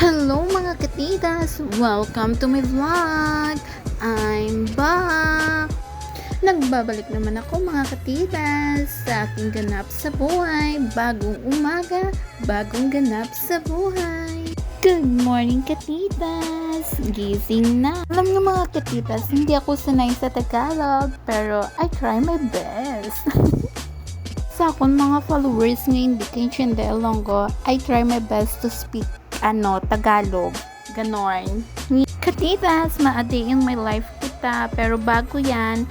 Hello mga katitas! Welcome to my vlog! I'm back! Nagbabalik naman ako mga katitas sa aking ganap sa buhay. Bagong umaga, bagong ganap sa buhay. Good morning katitas! Gising na! Alam niyo mga katitas, hindi ako sanay sa Tagalog pero I try my best. Sa akong mga followers ngayon di kay Chinde Ilonggo, I try my best to speak Tagalog. Ganon. Katitas, ma-a-day in my life kita. Pero bago yan,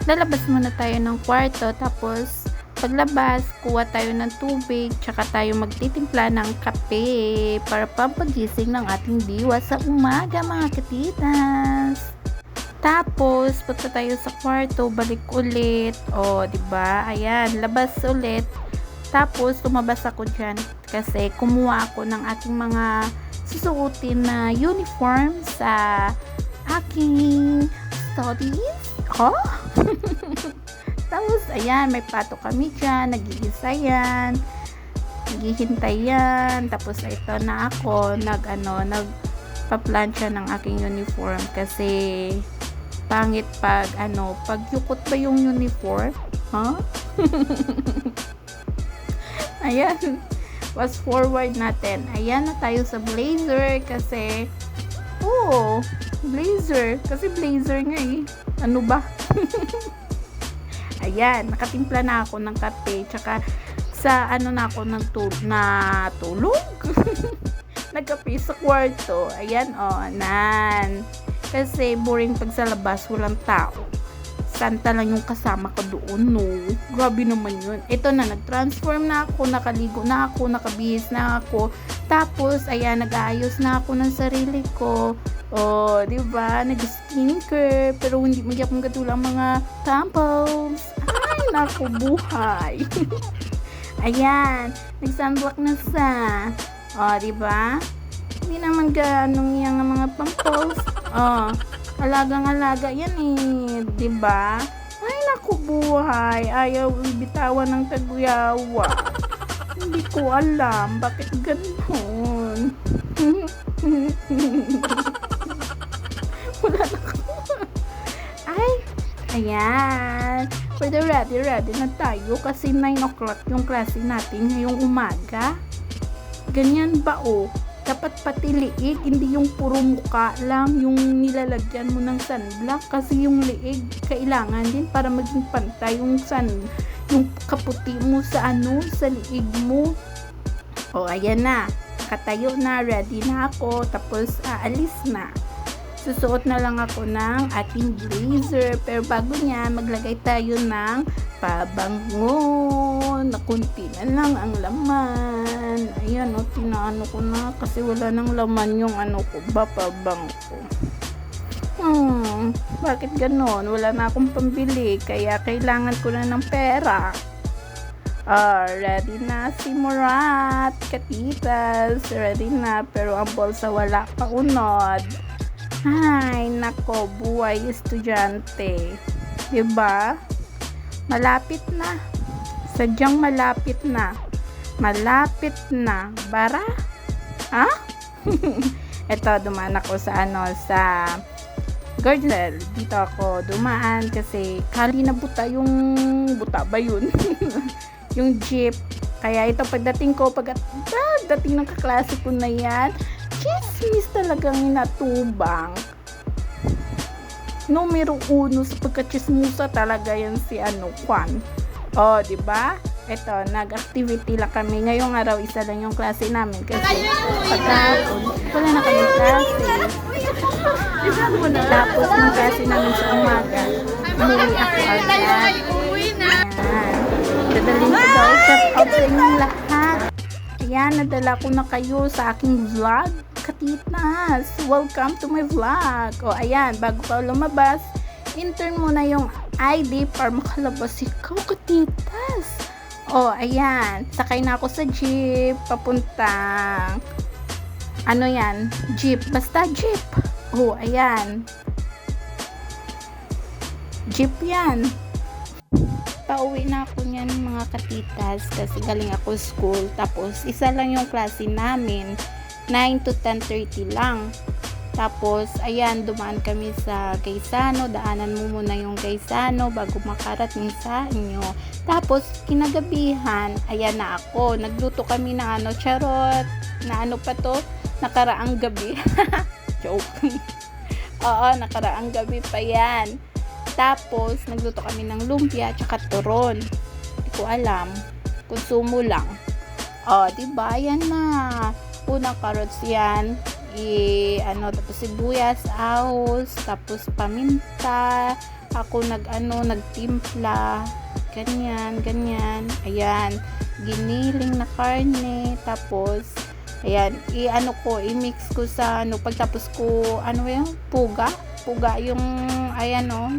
lalabas muna tayo ng kwarto. Tapos, paglabas, kuha tayo ng tubig. Tsaka tayo magtitimpla ng kape para pampagising ng ating diwa sa umaga, mga katitas. Tapos, punta tayo sa kwarto, balik ulit. O, diba? Ayan, labas ulit. Tapos, lumabas ako dyan kasi kumuha ako ng aking mga susuotin na uniform sa aking studies. Oh? Tapos, ayan, may pato kami dyan, nag-iisa yan, naghihintay yan. Tapos, ito na ako, nagpa-plancha ng aking uniform kasi pangit pag yukot ba yung uniform? Huh? Ayan, fast forward natin. Ayan na tayo sa blazer kasi blazer nga eh. Ano ba? Ayan, nakatimpla na ako ng kape tsaka sa na ako ng tulog. Nagkape sa kwarto. Ayan nan. Kasi boring pag sa labas walang tao. Santa lang yung kasama ko doon, no? Grabe naman yun. Ito na, nag-transform na ako, nakaligo na ako, nakabihis na ako. Tapos, ayan, nag-aayos na ako ng sarili ko. O, diba? Nag-skincare. Pero hindi mo akong katulang mga tampons. Ay, naku, buhay. Ayan, nag-sunblock na sa. O, diba? Hindi naman ganong yung mga pampos. O, alagang-alaga yan eh, 'di ba? Ay naku buhay, ayaw bitawan ng taguyawa. Hindi ko alam bakit ganoon. Wala na ko. Ay, ayan. Pwede ready na tayo kasi 9 o'clock yung klase natin ngayong umaga. Ganyan ba dapat pati liig, hindi yung puro muka lang yung nilalagyan mo ng sunblock kasi yung liig kailangan din para maging pantay yung kaputi mo sa sa liig mo. O ayan na, katayo na, ready na ako, tapos aalis na. Susuot na lang ako ng ating blazer pero bago niya maglagay tayo ng pabango na kunti na lang ang laman. Ayan tinaano ko na kasi wala nang laman yung pabango ko. Bakit ganon? Wala na akong pambili kaya kailangan ko na ng pera. Ready na si Murat, katitas, ready na pero ang bolsa wala pa unod. Ay, nako, buhay estudyante. Diba? Malapit na. Sadyang malapit na. Malapit na. Bara? Ha? Ito, dumaan ako sa sa Gardel. Dito ako dumaan kasi kali na buta ba yun? Yung jeep. Kaya ito, pagdating ng kaklase ko na yan, chismis talagang natubang. Numero 1 sa pagkachismusa talaga yan si Kwan. Diba? Ito, nag-activity lang kami. Ngayong araw, isa lang yung klase namin. Kasi pagkahapon, wala na kami klase. Tapos ng klase namin sa umaga, umuwi ako agad. Ayan. Dadalhin ko daw. Shout out sa inyong lahat. Ayan, nadala ko na kayo sa aking vlog. Katitas, welcome to my vlog. Ayan, bago ka lumabas, intern mo na yung ID para makalabas ikaw, katitas. Ayan, sakay na ako sa jeep, papuntang jeep, basta jeep. Ayan, jeep yan. Pauwi na ako niyan mga katitas kasi galing ako school. Tapos isa lang yung klase namin. 9 to 10:30 lang. Tapos, ayan, dumaan kami sa Gaisano. Daanan mo muna yung Gaisano bago makarating sa inyo. Tapos, kinagabihan, ayan na ako. Nagluto kami ng charot. Na ano pa to? Nakaraang gabi. Joke. Oo, nakaraang gabi pa yan. Tapos, nagluto kami ng lumpia tsaka turon. Hindi ko alam. Konsumo lang. Diba? Yan na. Unang carrots yan. Tapos sibuyas, ahos, tapos paminta. Ako nagtimpla. Ganyan. Ayan. Giniling na karne. Tapos, ayan, i-mix ko sa pagtapos ko, puga yung,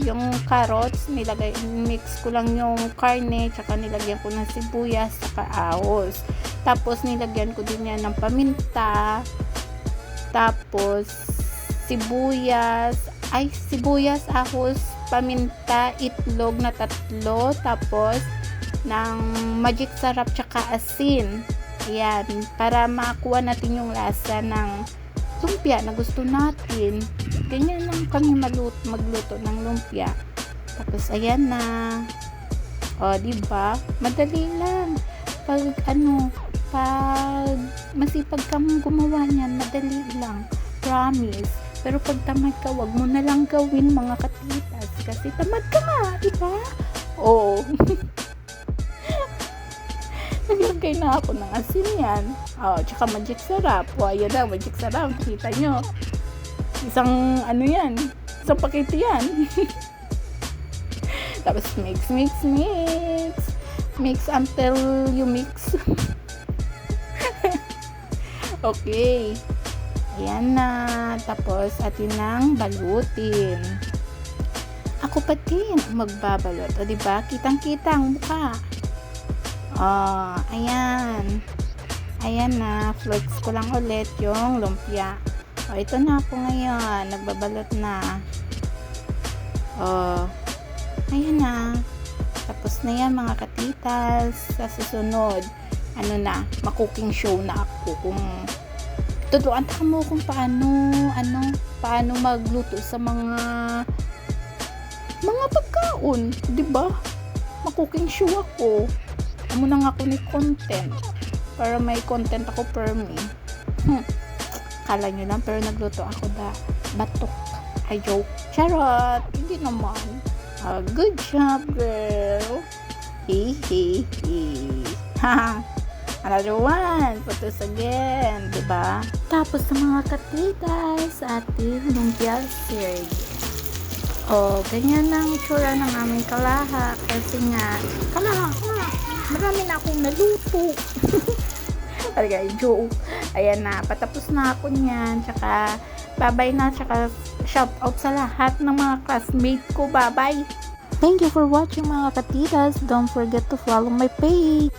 yung carrots, mix ko lang yung karne, tsaka nilagyan ko ng sibuyas, tsaka ahos. Tapos, nilagyan ko din yan ng paminta, tapos, sibuyas, ahos, paminta, itlog na 3, tapos, ng magic sarap, tsaka asin. Ayan, para makuha natin yung lasa ng lumpia na gusto natin. Ganyan lang kami magluto ng lumpia. Tapos, ayan na. Diba? Madali lang. Pag masipag kang gumawa niyan, madali lang. Promise. Pero pag tamad ka, wag mo na lang gawin, mga katitas. Kasi tamad ka nga, diba? Oo. Naglagay na ako ng asin yan. Tsaka magic sarap. Ayan na, magic sarap. Kita nyo. Isang pakete yan. Tapos mix. Mix until you mix. Okay. Ayan na. Tapos, atin nang balutin. Ako pa din magbabalot. Diba? Kitang-kita ang mukha. Ayan na, flex ko lang ulit yung lumpia. Ito na ako ngayon, nagbabalot na. Ayan na. Tapos na yan, mga katitas. Sa susunod, makuking show na ako. Kung tutuan mo kung paano magluto sa mga pagkaon, 'di ba? Makuking show ako. Muna nga ako ni content para may content ako per me. Kala nyo lang, pero nagluto ako batok. Joke. Charot. Hindi naman. Good job, girl. He. Another one. Putos again. Diba? Tapos sa mga katitas, ating lumpia series. Ganyan ang itsura ng aming kalaha. Kasi nga, marami na akong naluto. Talaga, joke. Ayan na, patapos na ako niyan. Tsaka, bye-bye na. Tsaka, shout out sa lahat ng mga classmate ko. Bye-bye. Thank you for watching, mga katitas. Don't forget to follow my page.